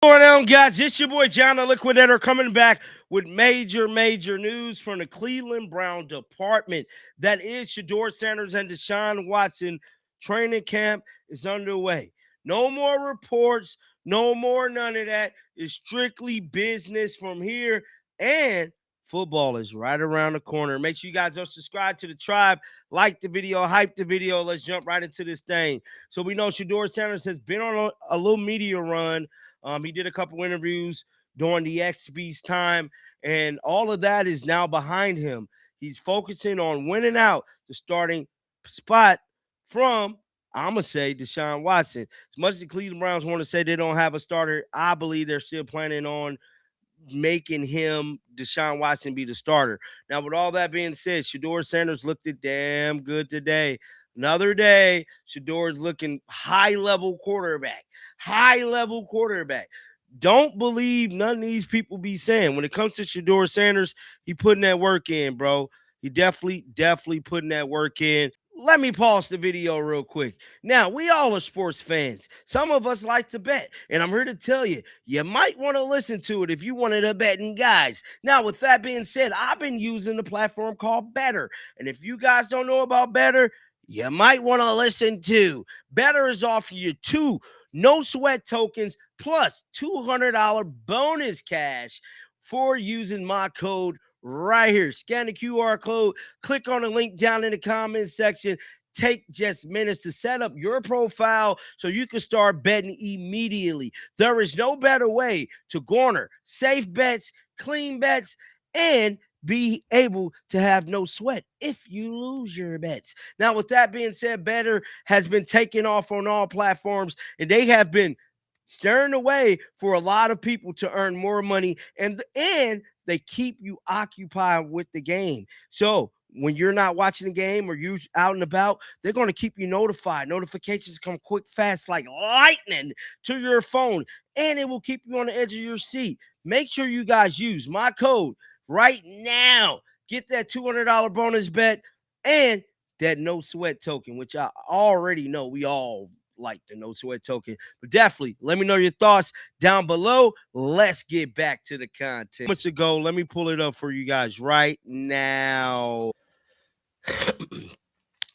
What's going on, guys? It's your boy John the Liquidator coming back with major news from the Cleveland Brown department. That is Shedeur Sanders and Deshaun Watson. Training camp is underway. No more reports, no more none of that. It's strictly business from here, and football is right around the corner. Make sure you guys are subscribed to the tribe, like the video, hype the video. Let's jump right into this thing. So we know Shedeur Sanders has been on a little media run. He did a couple interviews during the XB's time, and all of that is now behind him. He's focusing on winning out the starting spot from, I'm going to say, Deshaun Watson. As much as the Cleveland Browns want to say they don't have a starter, I believe they're still planning on making him, Deshaun Watson, be the starter. Now, with all that being said, Shedeur Sanders looked damn good today. Another day, Shedeur is looking high-level quarterback. High-level quarterback. Don't believe none of these people be saying. When it comes to Shedeur Sanders, he putting that work in, bro. He definitely putting that work in. Let me pause the video real quick. Now, we all are sports fans. Some of us like to bet, and I'm here to tell you, you might want to listen to it if you one of the betting guys. Now, with that being said, I've been using the platform called Better, and if you guys don't know about Better, you might want to listen to. Better is offering you 2 no-sweat tokens plus $200 bonus cash for using my code right here. Scan the QR code, click on the link down in the comments section. Take just minutes to set up your profile so you can start betting immediately. There is no better way to garner safe bets, clean bets, and be able to have no sweat if you lose your bets. Now, with that being said, Better has been taking off on all platforms, and they have been stirring the way for a lot of people to earn more money, and they keep you occupied with the game. So when you're not watching the game or you're out and about, they're going to keep you notified. Notifications come quick, fast, like lightning to your phone, and it will keep you on the edge of your seat. Make sure you guys use my code right now. Get that $200 bonus bet and that no sweat token, which I already know we all like the no sweat token. But definitely let me know your thoughts down below. Let's get back to the content. Months ago, let me pull it up for you guys right now.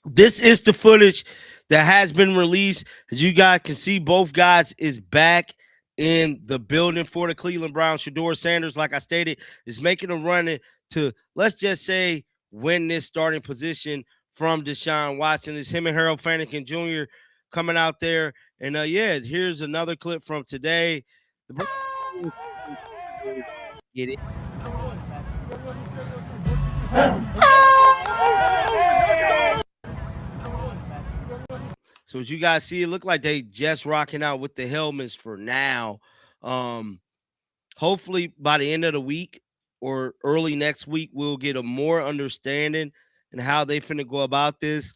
This is the footage that has been released. As you guys can see, both guys is back in the building for the Cleveland Browns. Shedeur Sanders, like I stated, is making a run to, let's just say, win this starting position from Deshaun Watson. It's him and Harold Fanikin Jr. coming out there. And, yeah, here's another clip from today. Get it. So as you guys see, it looked like they just rocking out with the helmets for now. Hopefully by the end of the week or early next week, we'll get a more understanding and how they finna go about this.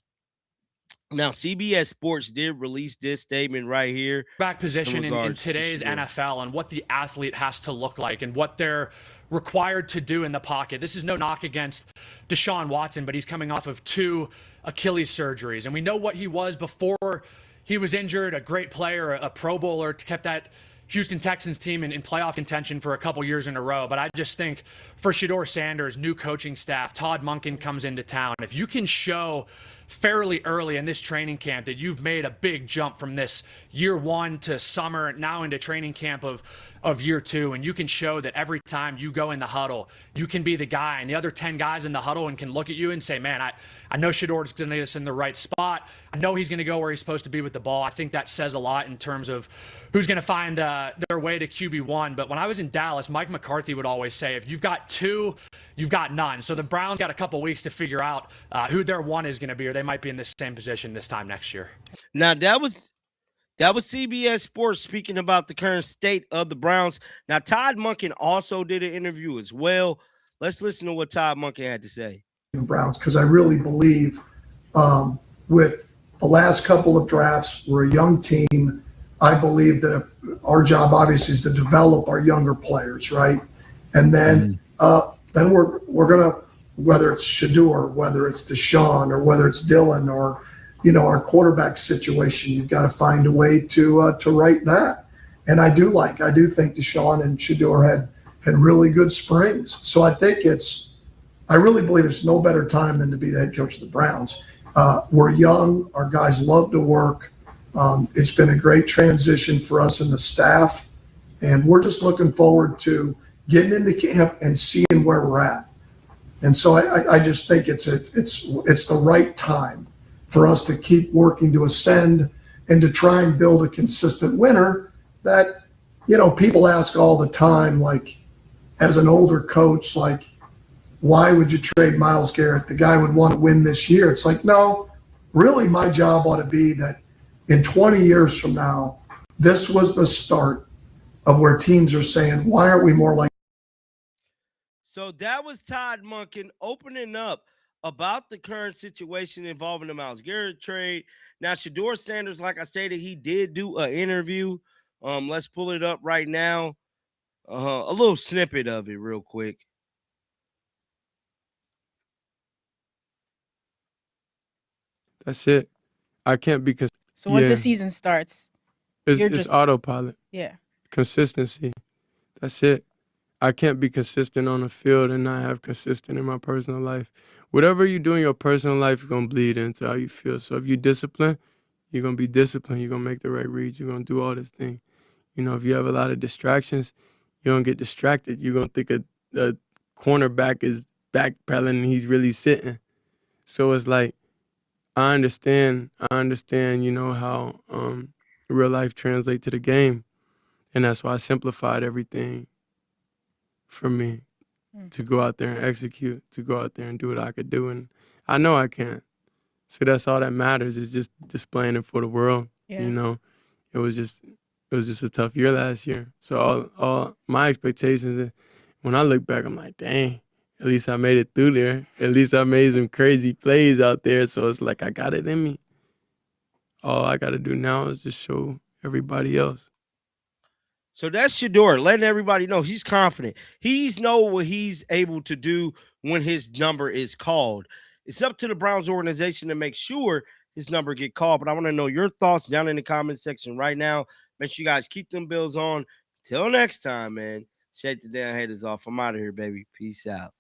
Now, CBS Sports did release this statement right here. Back position in today's NFL and what the athlete has to look like and what they're required to do in the pocket. This is no knock against Deshaun Watson, but he's coming off of 2 Achilles surgeries. And we know what he was before he was injured, a great player, a Pro Bowler, kept that Houston Texans team in playoff contention for a couple years in a row. But I just think for Shedeur Sanders, new coaching staff, Todd Monken comes into town. If you can show fairly early in this training camp that you've made a big jump from this year 1 to summer, now into training camp of year 2, and you can show that every time you go in the huddle, you can be the guy, and the other 10 guys in the huddle and can look at you and say, man, I know Shedeur's going to get us in the right spot. I know he's going to go where he's supposed to be with the ball. I think that says a lot in terms of who's going to find their way to QB1. But when I was in Dallas, Mike McCarthy would always say, if you've got 2, you've got none. So the Browns got a couple weeks to figure out who their 1 is going to be, or they might be in the same position this time next year. Now, that was CBS Sports speaking about the current state of the Browns. Now, Todd Monken also did an interview as well. Let's listen to what Todd Monken had to say. Browns, because I really believe with the last couple of drafts, we're a young team. I believe that if our job obviously is to develop our younger players, right? And then we're gonna, whether it's Shedeur, whether it's Deshaun, or whether it's Dylan, or our quarterback situation, you've got to find a way to right that. And I do think Deshuan and Shedeur had really good springs. So I really believe it's no better time than to be the head coach of the Browns. We're young. Our guys love to work. It's been a great transition for us and the staff. And we're just looking forward to getting into camp and seeing where we're at. And so I just think it's the right time for us to keep working to ascend and to try and build a consistent winner that, people ask all the time, like, as an older coach, like, why would you trade Myles Garrett? The guy would want to win this year. It's like, no, really my job ought to be that in 20 years from now, this was the start of where teams are saying, why aren't we more like? So that was Todd Monken opening up about the current situation involving the Myles Garrett trade. Now, Shedeur Sanders, like I stated, he did do an interview. Let's pull it up right now. A little snippet of it real quick. That's it. I can't be So once the season starts, it's autopilot. Yeah. Consistency. That's it. I can't be consistent on the field and not have consistent in my personal life. Whatever you do in your personal life, you're going to bleed into how you feel. So if you're disciplined, you're going to be disciplined. You're going to make the right reads. You're going to do all this thing. If you have a lot of distractions, you're going to get distracted. You're going to think a cornerback is backpedaling and he's really sitting. So it's like, I understand, how real life translates to the game. And that's why I simplified everything for me to go out there and execute, to go out there and do what I could do. And I know I can. So that's all that matters, is just displaying it for the world. Yeah. It was just a tough year last year. So all my expectations, when I look back, I'm like, dang, at least I made it through there. At least I made some crazy plays out there. So it's like I got it in me. All I got to do now is just show everybody else. So that's Shedeur, letting everybody know he's confident. He's know what he's able to do when his number is called. It's up to the Browns organization to make sure his number get called. But I want to know your thoughts down in the comment section right now. Make sure you guys keep them Bills on. Till next time, man. Shake the damn haters off. I'm out of here, baby. Peace out.